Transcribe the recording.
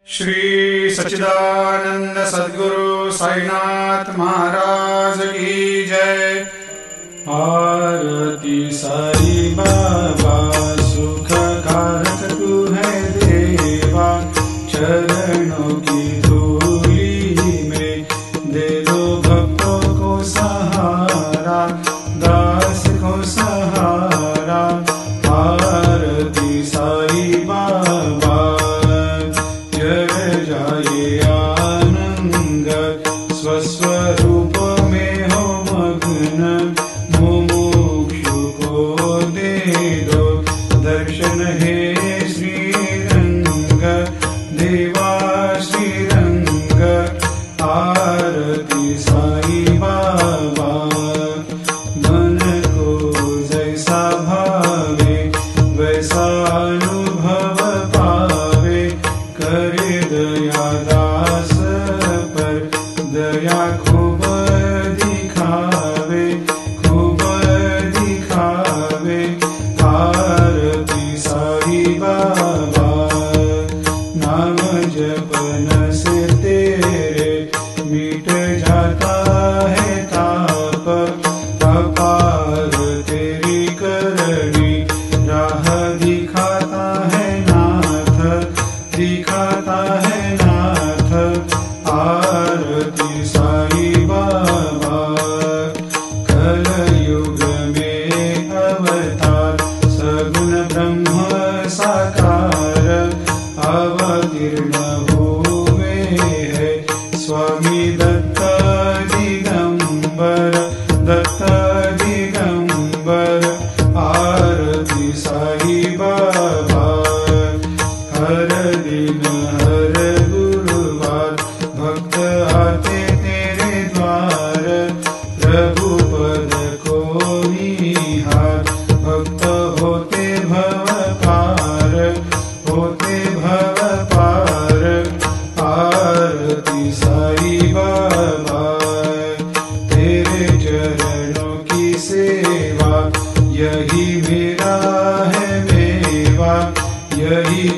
श्री सच्चिदानंद सद्गुरु साईनाथ महाराज की जय। आरती साई बाबा सुख कारक तू है देवा, चरणों की धूली में दे दो भक्तों को सहारा, दास को सहारा। आरती साई बाबा जय जाए आनंद, स्वस्वरूप में हो मग्न, मुमुक्षु को दे दो दर्शन हे श्रीरंग, देवा श्रीरंग। आरती साई बाबा मन को जैसा भावे वैसा अनुभव पावे, करे दया दास पर दया खूब दिखावे, खूब दिखावे। आरती साई बाबा नाम जपन से तेरे मिट जाता है ताप, अपार तेरी करनी राह दिखाता है नाथ, दिखाता है नाथ। आरती साई बाबा कलयुग में अवतार, सगुण ब्रह्म साकार अवतीर्ण हुए है स्वामी दत्त दिगंबर, दत्त दिगंबर। आरती साई बाबा हर दिन हर गुरुवार भक्त आते तेरे द्वार, प्रभु पद को निहार, भक्त होते भव पार, होते भव पार। आरती साई बाबा तेरे चरणों की सेवा, यही मेरा है मेवा, यही